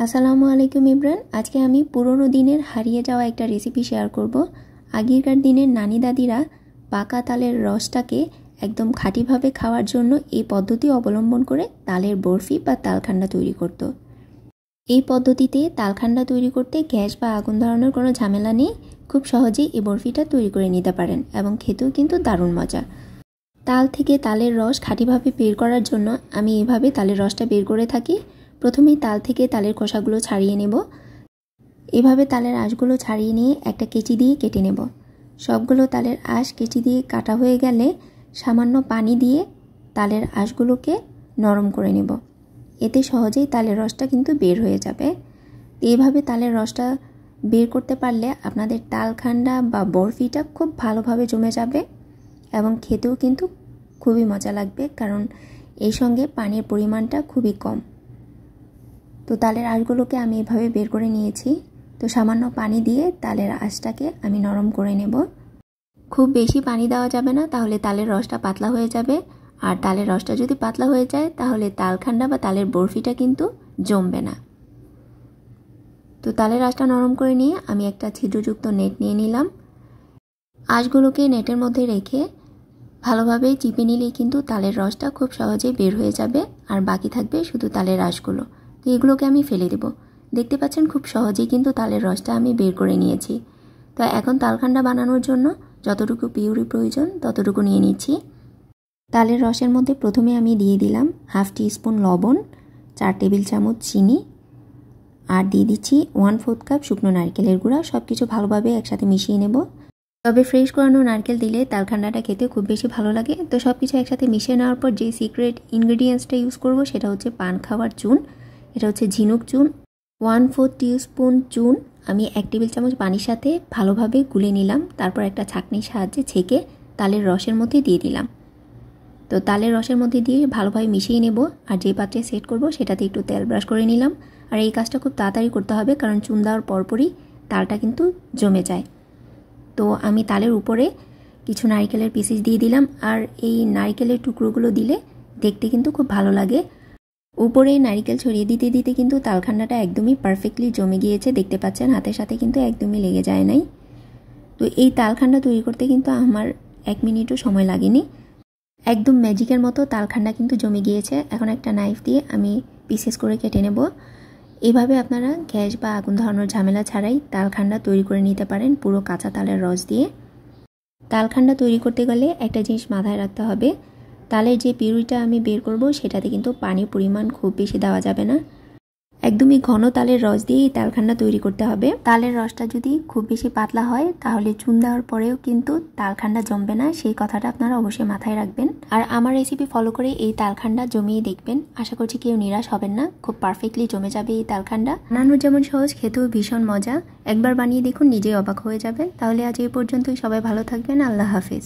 আসসালামু আলাইকুম ইমরান। আজকে আমি পুরনো দিনের হারিয়ে যাওয়া একটা রেসিপি শেয়ার করব। আগেকার দিনের নানি দাদিরা পাকা তালের রসটাকে একদম খাঁটিভাবে খাওয়ার জন্য এই পদ্ধতি অবলম্বন করে তালের বরফি বা তালখান্ডা তৈরি করত। এই পদ্ধতিতে তালখান্ডা তৈরি করতে গ্যাস বা আগুন ধরানোর কোনো ঝামেলা নেই। খুব সহজেই এই বরফিটা তৈরি করে নিতে পারেন এবং খেতেও কিন্তু দারুণ মজা। তাল থেকে তালের রস খাঁটিভাবে বের করার জন্য আমি এভাবে তালের রসটা বের করে থাকি। প্রথমেই তাল থেকে তালের খোসাগুলো ছাড়িয়ে নেব। এভাবে তালের আঁশগুলো ছাড়িয়ে নিয়ে একটা কেচি দিয়ে কেটে নেব। সবগুলো তালের আঁশ কেচি দিয়ে কাটা হয়ে গেলে সামান্য পানি দিয়ে তালের আঁশগুলোকে নরম করে নেব। এতে সহজেই তালের রসটা কিন্তু বের হয়ে যাবে। এইভাবে তালের রসটা বের করতে পারলে আপনাদের তালখান্ডা বা বরফিটা খুব ভালোভাবে জমে যাবে এবং খেতেও কিন্তু খুবই মজা লাগবে, কারণ এই সঙ্গে পানির পরিমাণটা খুবই কম। তো তালের আঁশগুলোকে আমি এভাবে বের করে নিয়েছি। তো সামান্য পানি দিয়ে তালের আঁশটাকে আমি নরম করে নেব। খুব বেশি পানি দেওয়া যাবে না, তাহলে তালের রসটা পাতলা হয়ে যাবে। আর তালের রসটা যদি পাতলা হয়ে যায় তাহলে তালখান্ডা বা তালের বরফিটা কিন্তু জমবে না। তো তালের আঁশটা নরম করে নিয়ে আমি একটা ছিদ্রযুক্ত নেট নিয়ে নিলাম। আঁশগুলোকে নেটের মধ্যে রেখে ভালোভাবে চিপে নিলেই কিন্তু তালের রসটা খুব সহজেই বের হয়ে যাবে, আর বাকি থাকবে শুধু তালের আঁশগুলো। তো এগুলোকে আমি ফেলে দেব। দেখতে পাচ্ছেন খুব সহজেই কিন্তু তালের রসটা আমি বের করে নিয়েছি। তো এখন তালখান্ডা বানানোর জন্য যতটুকু পিউরি প্রয়োজন ততটুকু নিয়ে নিচ্ছি। তালের রসের মধ্যে প্রথমে আমি দিয়ে দিলাম হাফ টিস্পুন লবণ, 4 টেবিল চামচ চিনি, আর দিয়ে দিচ্ছি 1/4 কাপ শুকনো নারকেলের গুঁড়া। সব কিছু ভালোভাবে একসাথে মিশিয়ে নেব। তবে ফ্রেশ করানো নারকেল দিলে তালখান্ডাটা খেতে খুব বেশি ভালো লাগে। তো সব কিছু একসাথে মিশিয়ে নেওয়ার পর যে সিক্রেট ইনগ্রেডিয়েন্টসটা ইউজ করব সেটা হচ্ছে পান খাওয়ার চুন। এটা হচ্ছে ঝিনুক চুন। 1/4 টিস্পুন চুন আমি 1 টেবিল চামচ পানির সাথে ভালোভাবে গুলে নিলাম। তারপর একটা ছাঁকনির সাহায্যে ছেঁকে তালের রসের মধ্যে দিয়ে দিলাম। তো তালের রসের মধ্যে দিয়ে ভালোভাবে মিশিয়ে নেব। আর যে পাত্রে সেট করব সেটাতে একটু তেল ব্রাশ করে নিলাম। আর এই কাজটা খুব তাড়াতাড়ি করতে হবে, কারণ চুন দেওয়ার পরপরই তালটা কিন্তু জমে যায়। তো আমি তালের উপরে কিছু নারকেলের পিসেস দিয়ে দিলাম। আর এই নারকেলের টুকরোগুলো দিলে দেখতে কিন্তু খুব ভালো লাগে। উপরে নারকেল ছড়িয়ে দিতে দিতে কিন্তু তালখান্ডাটা একদমই পারফেক্টলি জমে গিয়েছে। দেখতে পাচ্ছেন হাতের সাথে কিন্তু একদমই লেগে যায় নাই। তো এই তালখান্ডা তৈরি করতে কিন্তু আমার 1 মিনিটও সময় লাগেনি। একদম ম্যাজিকের মতো তালখান্ডা কিন্তু জমে গিয়েছে। এখন একটা নাইফ দিয়ে আমি পিসেস করে কেটে নেব। এভাবে আপনারা গ্যাস বা আগুন ধরানোর ঝামেলা ছাড়াই তালখান্ডা তৈরি করে নিতে পারেন পুরো কাঁচা তালের রস দিয়ে। তালখান্ডা তৈরি করতে গেলে একটা জিনিস মাথায় রাখতে হবে, তালের যে পিউরিটা আমি বের করব সেটাতে কিন্তু পানির পরিমাণ খুব বেশি দেওয়া যাবে না। একদমই ঘন তালের রস দিয়েই তালখান্ডা তৈরি করতে হবে। তালের রসটা যদি খুব বেশি পাতলা হয় তাহলে চুন দেওয়ার পরেও কিন্তু তালখান্ডা জমবে না। সেই কথাটা আপনারা অবশ্যই মাথায় রাখবেন। আর আমার রেসিপি ফলো করে এই তালখান্ডা জমিয়ে দেখবেন। আশা করছি কেউ নিরাশ হবেন না। খুব পারফেক্টলি জমে যাবে এই তালখান্ডা। বানানো যেমন সহজ, খেতেও ভীষণ মজা। একবার বানিয়ে দেখুন, নিজেই অবাক হয়ে যাবেন। তাহলে আজ এই পর্যন্তই। সবাই ভালো থাকবেন। আল্লাহ হাফেজ।